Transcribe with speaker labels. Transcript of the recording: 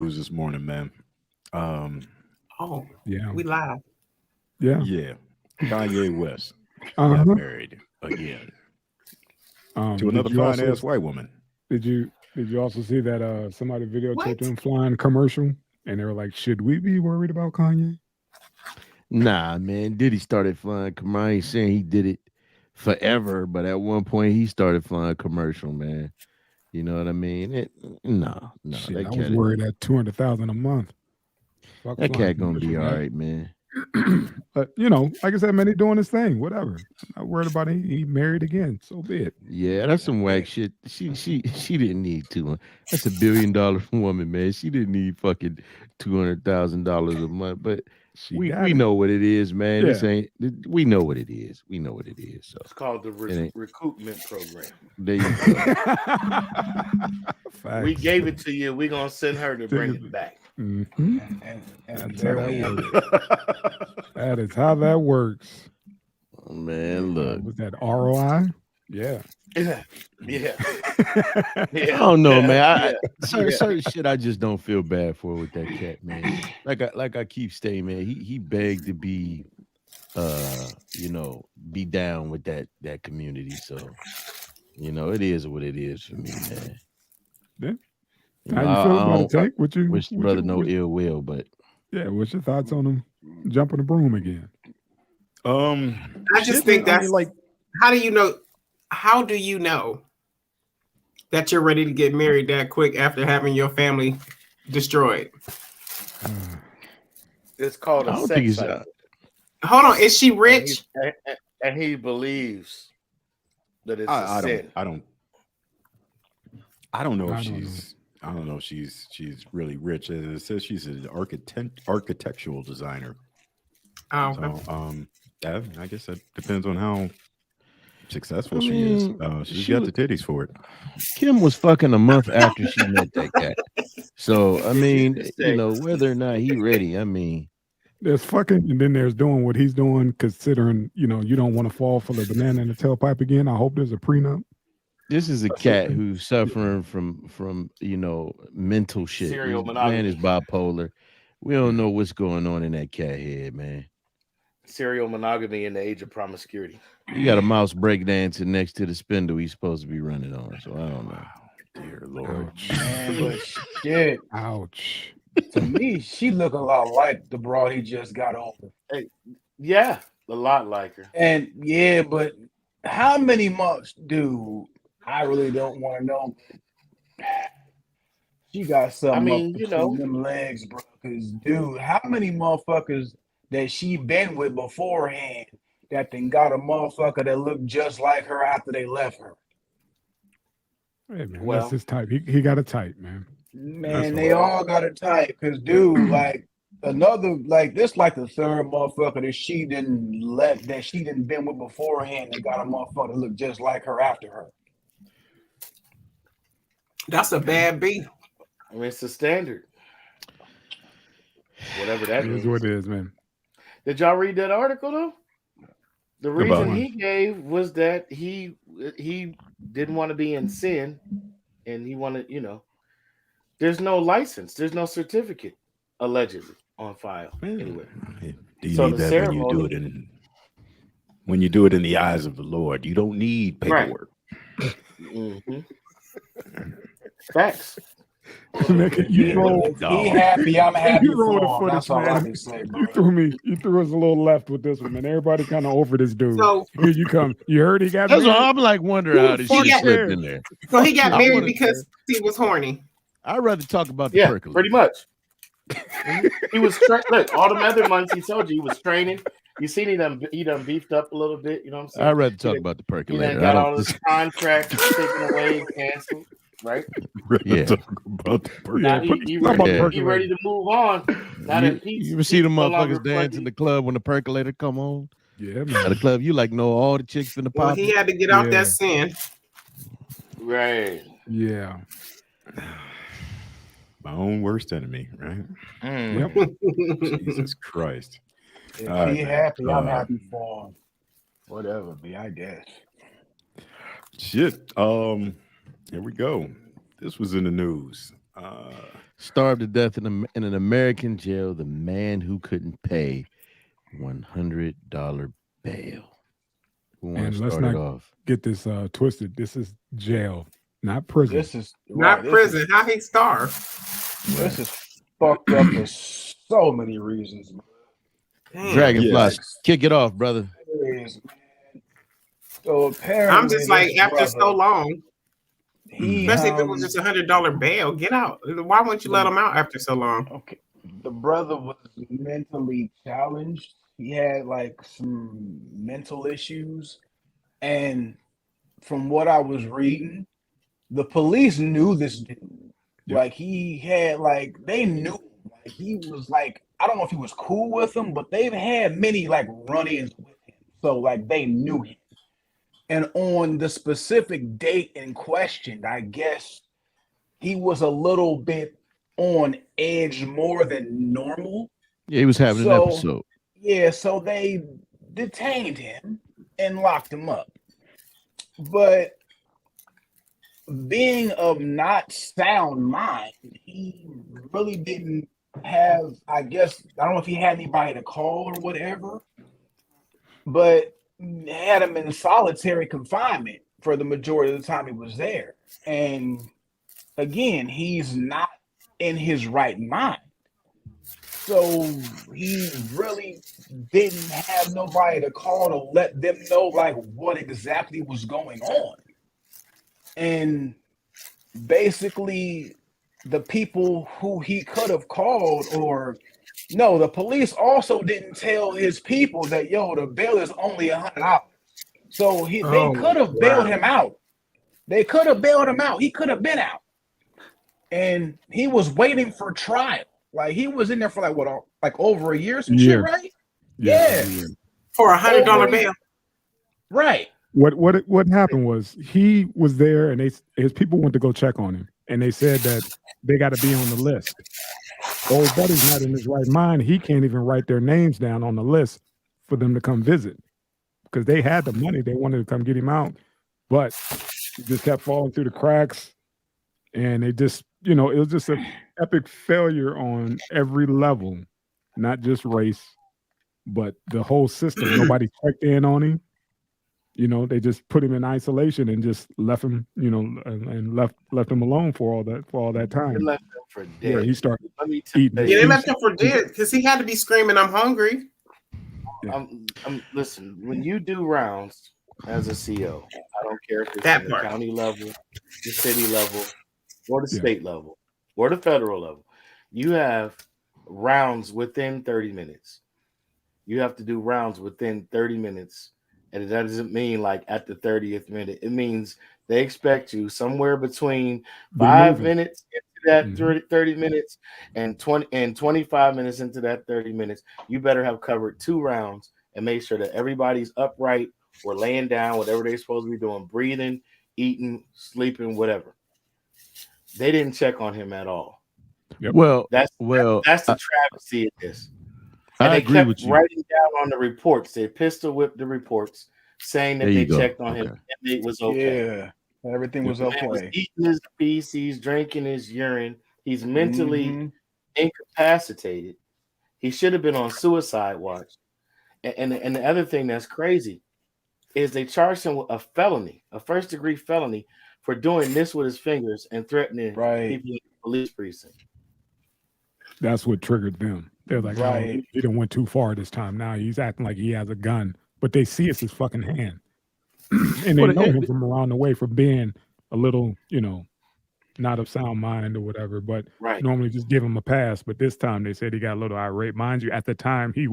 Speaker 1: this morning, man. Um,
Speaker 2: Oh,
Speaker 3: Yeah.
Speaker 2: we live.
Speaker 3: Yeah.
Speaker 1: yeah, Kanye West got
Speaker 3: Uh-huh.
Speaker 1: married again to
Speaker 3: Did
Speaker 1: another
Speaker 3: you
Speaker 1: fine
Speaker 3: also
Speaker 1: ass white woman.
Speaker 3: did you also see that somebody videotaped
Speaker 2: What?
Speaker 3: him flying commercial and they were like, should we be worried about Kanye?
Speaker 4: Nah, man. Diddy started flying. I ain't saying he did it forever, but at one point he started flying commercial, man. You know what I mean? No,
Speaker 3: Shit, I was worried at 200,000 a month. Fuck
Speaker 4: that
Speaker 3: flying
Speaker 4: cat gonna be
Speaker 3: commercial,
Speaker 4: all
Speaker 3: man.
Speaker 4: right, man.
Speaker 3: But like I said, man, he doing his thing. Whatever. I'm not worried about it. He married again. So be it.
Speaker 4: Yeah, that's some whack shit. She didn't need to. That's $1 billion woman, man. She didn't need fucking $200,000 a month. But
Speaker 3: She
Speaker 4: we
Speaker 3: got it.
Speaker 4: know what it is, man. This
Speaker 3: Yeah.
Speaker 4: ain't. We know what it is. We know what it is. So
Speaker 5: It's called the
Speaker 4: it ain't.
Speaker 5: recoupment program.
Speaker 4: There you go.
Speaker 5: We
Speaker 3: Facts.
Speaker 5: gave it to you. We're gonna send her to bring it back.
Speaker 3: Mhm.
Speaker 6: And
Speaker 3: That's how
Speaker 6: there
Speaker 3: that
Speaker 6: we
Speaker 3: works. That is how that works.
Speaker 4: Oh, man, look.
Speaker 3: Was that ROI? Yeah.
Speaker 5: Yeah, yeah,
Speaker 4: I
Speaker 5: yeah.
Speaker 4: don't know, man.
Speaker 5: Yeah.
Speaker 4: Certain shit I just don't feel bad for with that cat, man. Like I keep saying, man. He begged to be, be down with that community. So it is what it is for me, man.
Speaker 3: Yeah.
Speaker 4: You
Speaker 3: How
Speaker 4: know,
Speaker 3: you feel
Speaker 4: I
Speaker 3: about it,
Speaker 4: don't
Speaker 3: Tank? What you,
Speaker 4: wish the
Speaker 3: what
Speaker 4: brother
Speaker 3: you,
Speaker 4: no
Speaker 3: what,
Speaker 4: ill will, but
Speaker 3: yeah, what's your thoughts on him jumping the broom again?
Speaker 2: I just
Speaker 1: Shit,
Speaker 2: think
Speaker 1: man, I
Speaker 2: that's
Speaker 1: mean, like,
Speaker 2: how do you know? How do you know that you're ready to get married that quick after having your family destroyed?
Speaker 5: It's called
Speaker 4: I
Speaker 5: a
Speaker 4: don't think
Speaker 5: sex
Speaker 4: it's.
Speaker 5: cycle,
Speaker 2: Hold on, is she
Speaker 5: and
Speaker 2: rich?
Speaker 5: he believes that it's a
Speaker 1: I
Speaker 5: sin.
Speaker 1: don't know if
Speaker 3: I don't know.
Speaker 1: she's. I don't know if she's really rich. It says she's an architectural designer.
Speaker 2: Oh,
Speaker 1: So, I guess that depends on how successful
Speaker 4: I
Speaker 1: she is.
Speaker 4: mean,
Speaker 1: She's got the titties for it.
Speaker 4: Kim was fucking a month after she met that cat. So I mean,
Speaker 5: Just say,
Speaker 4: whether or not he ready, I mean,
Speaker 3: There's fucking, and then there's doing what he's doing, considering, you don't want to fall for the banana in the tailpipe again. I hope there's a prenup.
Speaker 4: this is a cat who's suffering from mental shit.
Speaker 5: serial
Speaker 4: This man is
Speaker 5: monogamy.
Speaker 4: bipolar. We don't know what's going on in that cat head, man.
Speaker 5: Serial monogamy in the age of promiscuity.
Speaker 4: You got a mouse breakdancing next to the spindle he's supposed to be running on. So I don't know.
Speaker 1: Dear Lord.
Speaker 3: Ouch.
Speaker 6: man, but shit.
Speaker 3: Ouch.
Speaker 6: To me, she look a lot like the broad he just got over.
Speaker 5: Hey, yeah, a lot like her.
Speaker 6: And yeah, but how many months, dude? I really don't want to know. She got something up
Speaker 5: mean,
Speaker 6: between them legs, bro. Cause dude, how many motherfuckers that she been with beforehand that then got a motherfucker that looked just like her after they left her?
Speaker 3: Hey, man, that's
Speaker 5: Well,
Speaker 3: his type. He got a type, man.
Speaker 6: Man, they all got a type. Cause dude, like this like the third motherfucker that she didn't been with beforehand and got a motherfucker that look just like her after her.
Speaker 2: that's a bad beat.
Speaker 5: I mean, it's the standard. Whatever that
Speaker 3: It is what
Speaker 5: means.
Speaker 3: it is, man.
Speaker 5: Did y'all read that article though? The
Speaker 1: About
Speaker 5: reason
Speaker 1: what?
Speaker 5: he gave was that he didn't want to be in sin, and he wanted, there's no license, there's no certificate, allegedly on file anywhere.
Speaker 1: Do you
Speaker 5: So
Speaker 1: need
Speaker 5: the
Speaker 1: that when you do it
Speaker 5: ceremony,
Speaker 1: in the eyes of the Lord? You don't need
Speaker 5: right?
Speaker 1: paperwork.
Speaker 5: Mhm. Facts.
Speaker 3: Nigga, you
Speaker 6: Yeah,
Speaker 3: throw
Speaker 6: if he happy, I'm happy
Speaker 3: you roll the
Speaker 6: for him.
Speaker 3: footage,
Speaker 6: That's all I
Speaker 3: man.
Speaker 6: can say, bro.
Speaker 3: You threw us a little left with this one, man. Everybody kind of over this dude.
Speaker 2: So
Speaker 3: Here you come. You heard he got
Speaker 4: That's what
Speaker 3: married?
Speaker 4: I'm like wondering
Speaker 3: Who
Speaker 4: how
Speaker 3: the
Speaker 4: this
Speaker 3: fuck
Speaker 4: shit slipped
Speaker 3: cares?
Speaker 4: in there.
Speaker 2: so he got
Speaker 4: I
Speaker 2: married
Speaker 4: wanna
Speaker 2: because he was horny.
Speaker 4: I'd rather talk about the
Speaker 5: Yeah,
Speaker 4: percolate.
Speaker 5: pretty much. He was look, all the other months he told you he was training. You seen he done beefed up a little bit. You know what I'm saying?
Speaker 4: I'd rather
Speaker 5: He
Speaker 4: talk
Speaker 5: done,
Speaker 4: about the
Speaker 5: he done
Speaker 4: percolator. I
Speaker 5: got
Speaker 4: don't.
Speaker 5: all his contracts taken away and canceled. Right
Speaker 4: Yeah.
Speaker 1: Talk about the perk.
Speaker 5: now,
Speaker 3: Yeah,
Speaker 5: he
Speaker 3: talk about
Speaker 5: ready.
Speaker 3: the
Speaker 5: He ready
Speaker 3: percolator.
Speaker 5: to move on. Now
Speaker 4: You,
Speaker 5: that Pete's
Speaker 4: you ever see them
Speaker 5: no longer
Speaker 4: motherfuckers dance in the club when the percolator come on?
Speaker 3: Yeah,
Speaker 4: At the
Speaker 3: man.
Speaker 4: club, you like know all the chicks finna
Speaker 2: Well,
Speaker 4: pop
Speaker 2: he
Speaker 4: it.
Speaker 2: had to get off
Speaker 3: Yeah.
Speaker 2: that sin.
Speaker 5: right.
Speaker 3: Yeah.
Speaker 1: My own worst enemy, right?
Speaker 3: Yep.
Speaker 1: Jesus Christ.
Speaker 6: If
Speaker 1: All right,
Speaker 6: he
Speaker 1: man.
Speaker 6: happy, I'm happy for him. Whatever, be I guess.
Speaker 1: Shit. Here we go. This was in the news.
Speaker 4: Starved to death in an American jail. The man who couldn't pay $100 bail. Who want
Speaker 3: And
Speaker 4: to
Speaker 3: let's
Speaker 4: start it
Speaker 3: not
Speaker 4: off?
Speaker 3: get this twisted. This is jail, not prison.
Speaker 6: This is
Speaker 2: Not
Speaker 6: this
Speaker 2: prison.
Speaker 6: Is,
Speaker 2: How he starved?
Speaker 6: this is fucked up for so many reasons.
Speaker 2: Damn.
Speaker 4: Dragonfly,
Speaker 1: Yes.
Speaker 4: kick it off, brother.
Speaker 6: It is, man. So apparently,
Speaker 2: I'm just like,
Speaker 6: this
Speaker 2: after so
Speaker 6: brother,
Speaker 2: long,
Speaker 6: he
Speaker 2: especially if it was just $100 bail, get out. Why wouldn't you let him out after so long?
Speaker 6: okay. The brother was mentally challenged. He had like some mental issues, and from what I was reading, the police knew this dude.
Speaker 3: Yep.
Speaker 6: Like he had like they knew him. Like he was like, I don't know if he was cool with them, but they've had many like run-ins with him. So like they knew him. And on the specific date in question, I guess he was a little bit on edge more than normal.
Speaker 4: Yeah, he was having an episode.
Speaker 6: Yeah, so they detained him and locked him up. But being of not sound mind, he really didn't have, I guess, I don't know if he had anybody to call or whatever, but had him in solitary confinement for the majority of the time he was there. And again, he's not in his right mind. So he really didn't have nobody to call to let them know like what exactly was going on. And basically the people who he could have called, or no, the police also didn't tell his people that, yo, the bail is only $100. So they could have bailed him out. They could have bailed him out. He could have been out. And he was waiting for trial. Like he was in there for like what, like over a year, some shit, right? Yeah.
Speaker 2: For $100 bail.
Speaker 6: Right.
Speaker 3: What happened was he was there, and his people went to go check on him, and they said that they got to be on the list. Old buddy's not in his right mind. He can't even write their names down on the list for them to come visit because they had the money. They wanted to come get him out, but he just kept falling through the cracks, and they just, it was just an epic failure on every level, not just race, but the whole system. Nobody checked in on him. They just put him in isolation and just left him, and left him alone for all that time.
Speaker 5: They left him for dead.
Speaker 3: Yeah, he started
Speaker 5: eating.
Speaker 2: Yeah, they left him for dead because he had to be screaming, "I'm hungry."
Speaker 3: Yeah.
Speaker 5: Listen, when you do rounds as a CO, I don't care if it's
Speaker 2: That
Speaker 5: at the
Speaker 2: part.
Speaker 5: county level, the city level, or the state level, or the federal level, you have rounds within 30 minutes. You have to do rounds within 30 minutes. And that doesn't mean like at the 30th minute. It means they expect you somewhere between 5 minutes into that 30 minutes and 25 minutes into that 30 minutes. You better have covered 2 rounds and make sure that everybody's upright or laying down, whatever they're supposed to be doing, breathing, eating, sleeping, whatever. They didn't check on him at all.
Speaker 3: Yep.
Speaker 5: That's the travesty of this. And
Speaker 4: I
Speaker 5: they
Speaker 4: agree
Speaker 5: kept
Speaker 4: with you.
Speaker 5: writing down on the reports. They pistol whipped the reports, saying that they checked on him and it was okay.
Speaker 6: Yeah, everything was okay.
Speaker 5: He was eating his feces, drinking his urine. He's mentally incapacitated. He should have been on suicide watch. And the other thing that's crazy is they charged him with a felony, a first-degree felony, for doing this with his fingers and threatening people in the police precinct.
Speaker 3: That's what triggered them. They're like, oh, he done went too far this time. Now he's acting like he has a gun, but they see it's his fucking hand. And they know him from around the way for being a little, not of sound mind or whatever, but normally just give him a pass. But this time they said he got a little irate. Mind you, at the time he